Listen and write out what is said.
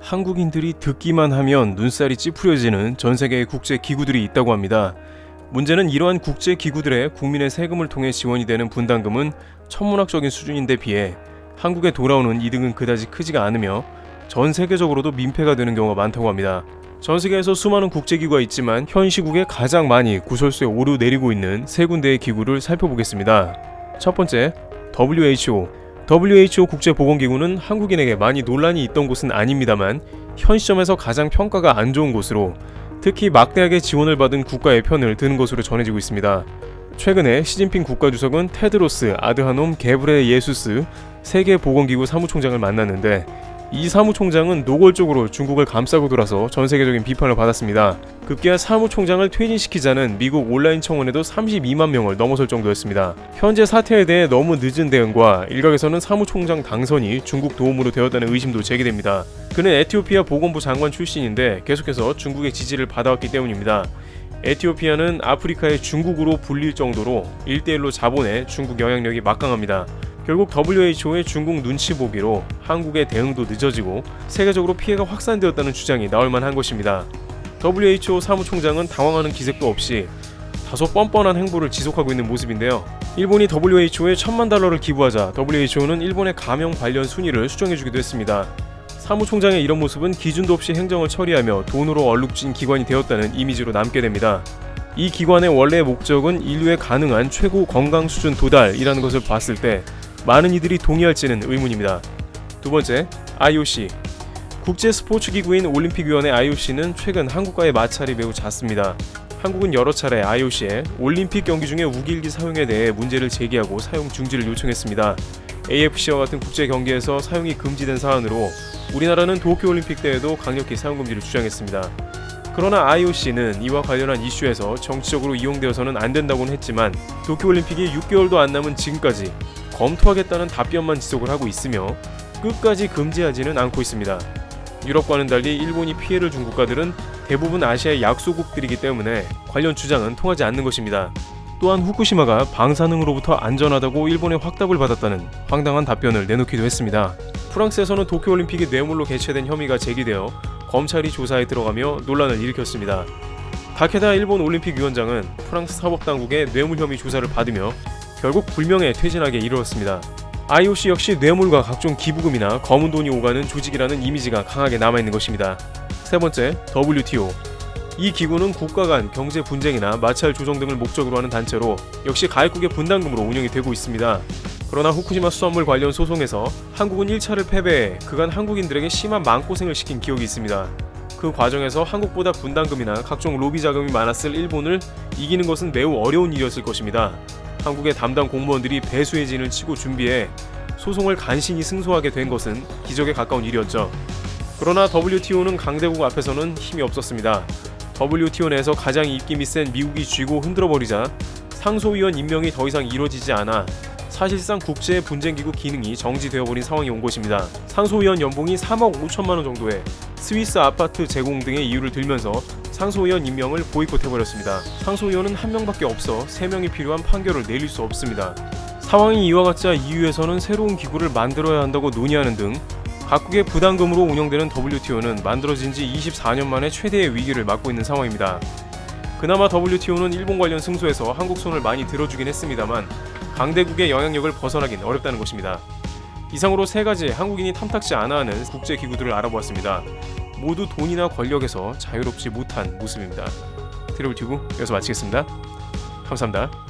한국인들이 듣기만 하면 눈살이 찌푸려지는 전 세계의 국제 기구들이 있다고 합니다. 문제는 이러한 국제 기구들의 국민의 세금을 통해 지원이 되는 분담금은 천문학적인 수준인데 비해 한국에 돌아오는 이득은 그다지 크지가 않으며 전 세계적으로도 민폐가 되는 경우가 많다고 합니다. 전 세계에서 수많은 국제기구가 있지만 현 시국에 가장 많이 구설수에 오르내리고 있는 세 군데의 기구를 살펴보겠습니다. 첫 번째, WHO. WHO 국제보건기구는 한국인에게 많이 논란이 있던 곳은 아닙니다만 현 시점에서 가장 평가가 안 좋은 곳으로, 특히 막대하게 지원을 받은 국가의 편을 드는 것으로 전해지고 있습니다. 최근에 시진핑 국가주석은 테드로스 아드하놈 게브레예수스 세계보건기구 사무총장을 만났는데 이 사무총장은 노골적으로 중국을 감싸고 돌아서 전 세계적인 비판을 받았습니다. 급기야 사무총장을 퇴진시키자는 미국 온라인 청원에도 32만 명을 넘어설 정도였습니다. 현재 사태에 대해 너무 늦은 대응과 일각에서는 사무총장 당선이 중국 도움으로 되었다는 의심도 제기됩니다. 그는 에티오피아 보건부 장관 출신인데 계속해서 중국의 지지를 받아왔기 때문입니다. 에티오피아는 아프리카의 중국으로 불릴 정도로 1대1로 자본해 중국 영향력이 막강합니다. 결국 WHO의 중국 눈치 보기로 한국의 대응도 늦어지고 세계적으로 피해가 확산되었다는 주장이 나올 만한 것입니다. WHO 사무총장은 당황하는 기색도 없이 다소 뻔뻔한 행보를 지속하고 있는 모습인데요. 일본이 WHO에 $10,000,000를 기부하자 WHO는 일본의 감염 관련 순위를 수정해주기도 했습니다. 사무총장의 이런 모습은 기준도 없이 행정을 처리하며 돈으로 얼룩진 기관이 되었다는 이미지로 남게 됩니다. 이 기관의 원래의 목적은 인류에 가능한 최고 건강 수준 도달이라는 것을 봤을 때 많은 이들이 동의할지는 의문입니다. 두 번째, IOC. 국제 스포츠 기구인 올림픽위원회 IOC는 최근 한국과의 마찰이 매우 잦습니다. 한국은 여러 차례 IOC에 올림픽 경기 중에 우길기 사용에 대해 문제를 제기하고 사용 중지를 요청했습니다. AFC와 같은 국제 경기에서 사용이 금지된 사안으로 우리나라는 도쿄올림픽 때에도 강력히 사용 금지를 주장했습니다. 그러나 IOC는 이와 관련한 이슈에서 정치적으로 이용되어서는 안 된다고는 했지만 도쿄올림픽이 6개월도 안 남은 지금까지 검토하겠다는 답변만 지속을 하고 있으며 끝까지 금지하지는 않고 있습니다. 유럽과는 달리 일본이 피해를 준 국가들은 대부분 아시아의 약소국들이기 때문에 관련 주장은 통하지 않는 것입니다. 또한 후쿠시마가 방사능으로부터 안전하다고 일본의 확답을 받았다는 황당한 답변을 내놓기도 했습니다. 프랑스에서는 도쿄올림픽이 뇌물로 개최된 혐의가 제기되어 검찰이 조사에 들어가며 논란을 일으켰습니다. 다케다 일본 올림픽위원장은 프랑스 사법당국의 뇌물 혐의 조사를 받으며 결국 불명예 퇴진하게 이르렀습니다. IOC 역시 뇌물과 각종 기부금이나 검은 돈이 오가는 조직이라는 이미지가 강하게 남아있는 것입니다. 세 번째, WTO. 이 기구는 국가 간 경제 분쟁이나 마찰 조정 등을 목적으로 하는 단체로 역시 가입국의 분담금으로 운영이 되고 있습니다. 그러나 후쿠시마 수산물 관련 소송에서 한국은 1차를 패배해 그간 한국인들에게 심한 마음고생을 시킨 기억이 있습니다. 그 과정에서 한국보다 분담금이나 각종 로비 자금이 많았을 일본을 이기는 것은 매우 어려운 일이었을 것입니다. 한국의 담당 공무원들이 배수의 진을 치고 준비해 소송을 간신히 승소하게 된 것은 기적에 가까운 일이었죠. 그러나 WTO는 강대국 앞에서는 힘이 없었습니다. WTO 내에서 가장 입김이 센 미국이 쥐고 흔들어버리자 상소위원 임명이 더 이상 이루어지지 않아 사실상 국제 분쟁기구 기능이 정지되어버린 상황이 온 것입니다. 상소위원 연봉이 3억 5천만 원 정도에 스위스 아파트 제공 등의 이유를 들면서 상소위원 임명을 보이콧해버렸습니다. 상소위원은 한 명밖에 없어 3명이 필요한 판결을 내릴 수 없습니다. 상황이 이와 같자 EU에서는 새로운 기구를 만들어야 한다고 논의하는 등 각국의 부담금으로 운영되는 WTO는 만들어진 지 24년 만에 최대의 위기를 맞고 있는 상황입니다. 그나마 WTO는 일본 관련 승소에서 한국 손을 많이 들어주긴 했습니다만 강대국의 영향력을 벗어나긴 어렵다는 것입니다. 이상으로 3가지 한국인이 탐탁지 않아 하는 국제기구들을 알아보았습니다. 모두 돈이나 권력에서 자유롭지 못한 모습입니다. 트래블 튜브 여기서 마치겠습니다. 감사합니다.